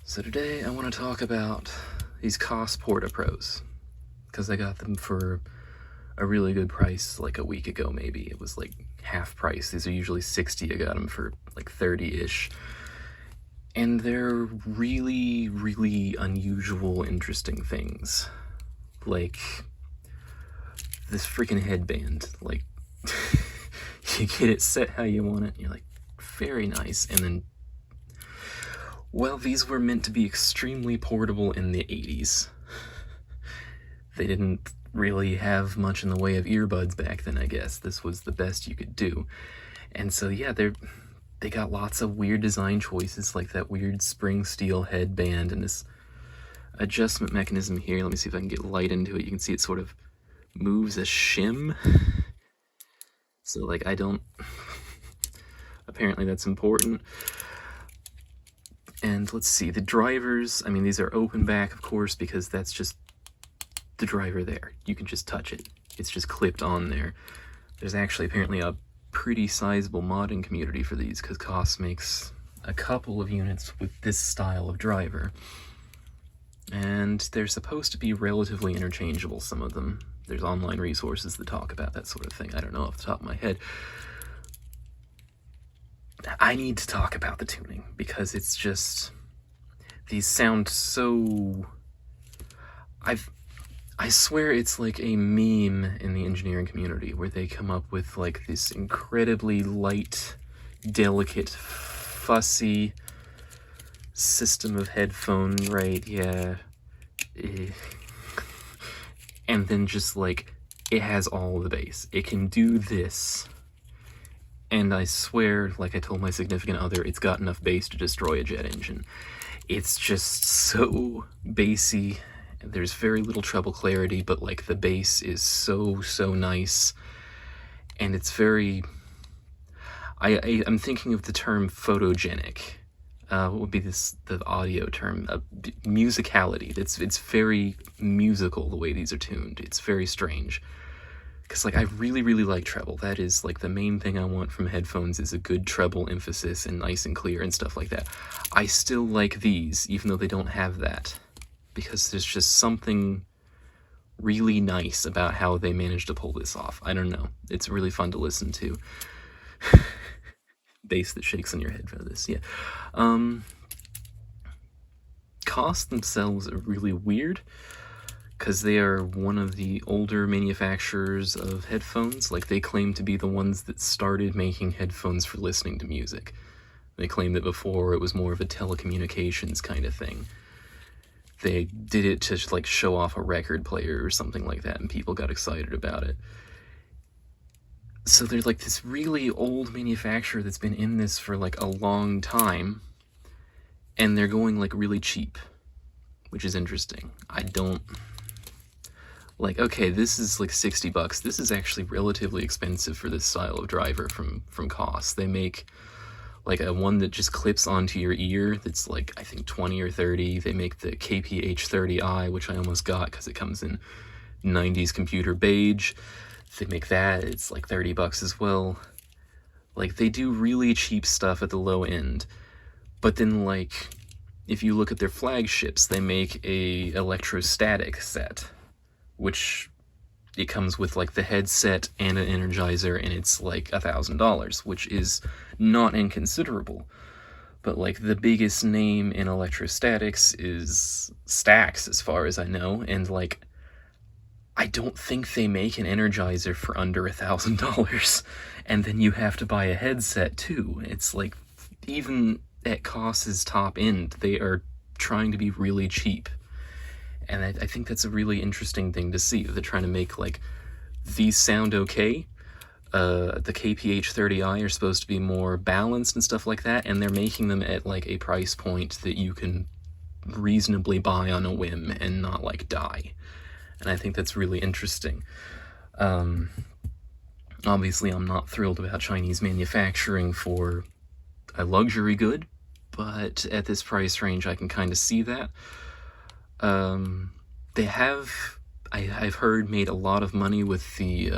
So today I want to talk about these Koss Porta Pros, because I got them for a really good price like a week ago maybe. It was like half price. These are usually 60, I got them for like 30-ish. And they're really, really unusual, interesting things. Like this freaking headband. Like, you get it set how you want it, and you're like, very nice, and then well, these were meant to be extremely portable in the 80s. They didn't really have much in the way of earbuds back then, I guess. This was the best you could do. And so, yeah, they got lots of weird design choices, like that weird spring steel headband and this adjustment mechanism here. Let me see if I can get light into it. You can see it sort of moves a shim. So, like, apparently that's important. And let's see, the drivers, I mean, these are open back, of course, because that's just the driver there. You can just touch it. It's just clipped on there. There's actually apparently a pretty sizable modding community for these, because Koss makes a couple of units with this style of driver. And they're supposed to be relatively interchangeable, some of them. There's online resources that talk about that sort of thing. I don't know off the top of my head. I need to talk about the tuning, because it's just, these sound so, I swear it's like a meme in the engineering community where they come up with like this incredibly light, delicate, fussy system of headphone, right? Yeah. And then just like, it has all the bass. It can do this. And I swear, like I told my significant other, it's got enough bass to destroy a jet engine. It's just so bassy. There's very little treble clarity, but like the bass is so nice. And it's very... I'm thinking of the term photogenic. What would be the audio term? Musicality. It's very musical the way these are tuned. It's very strange. Because, like, I really, really like treble. That is, like, the main thing I want from headphones is a good treble emphasis and nice and clear and stuff like that. I still like these, even though they don't have that. Because there's just something really nice about how they managed to pull this off. I don't know. It's really fun to listen to. Bass that shakes in your head for this, yeah. Koss themselves are really weird, because they are one of the older manufacturers of headphones. Like, they claim to be the ones that started making headphones for listening to music. They claim that before it was more of a telecommunications kind of thing. They did it to, like, show off a record player or something like that, and people got excited about it. So they're, like, this really old manufacturer that's been in this for, like, a long time, and they're going, like, really cheap, which is interesting. I don't... Like, okay, this is like 60 bucks. This is actually relatively expensive for this style of driver from Koss. They make like a one that just clips onto your ear that's like, I think 20 or 30. They make the KPH30i, which I almost got because it comes in 90s computer beige. They make that, it's like 30 bucks as well. Like, they do really cheap stuff at the low end. But then, like, if you look at their flagships, they make a electrostatic set, which it comes with like the headset and an energizer, and it's like $1,000, which is not inconsiderable. But like the biggest name in electrostatics is Stax, as far as I know, and like I don't think they make an energizer for under $1,000, and then you have to buy a headset too. It's like, even at Koss's top end, they are trying to be really cheap. And I think that's a really interesting thing to see. They're trying to make, like, these sound okay. The KPH30i are supposed to be more balanced and stuff like that, and they're making them at, like, a price point that you can reasonably buy on a whim and not, like, die. And I think that's really interesting. Obviously, I'm not thrilled about Chinese manufacturing for a luxury good, but at this price range, I can kind of see that. They have, I've heard, made a lot of money with the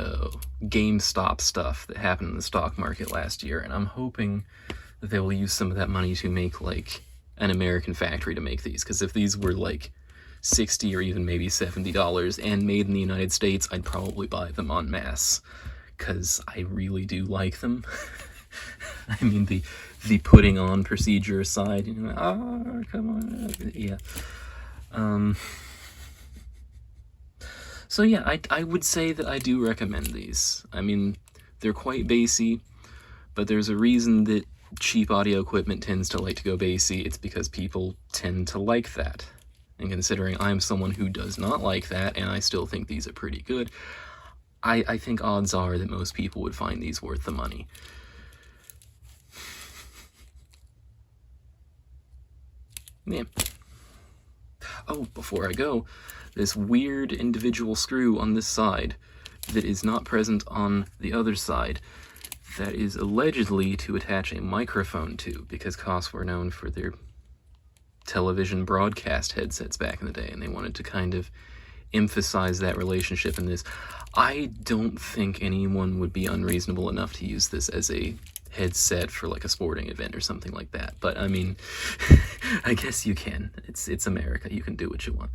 GameStop stuff that happened in the stock market last year, and I'm hoping that they will use some of that money to make, like, an American factory to make these, because if these were like $60 or even maybe $70 and made in the United States, I'd probably buy them en masse, because I really do like them. I mean, the putting on procedure aside, you know, come on, yeah. So yeah, I would say that I do recommend these. I mean, they're quite bassy, but there's a reason that cheap audio equipment tends to like to go bassy. It's because people tend to like that. And considering I'm someone who does not like that, and I still think these are pretty good, I think odds are that most people would find these worth the money. Yeah. Oh, before I go, this weird individual screw on this side that is not present on the other side, that is allegedly to attach a microphone to, because Koss were known for their television broadcast headsets back in the day, and they wanted to kind of emphasize that relationship in this. I don't think anyone would be unreasonable enough to use this as a headset for like a sporting event or something like that, but I mean, I guess you can. It's America. You can do what you want.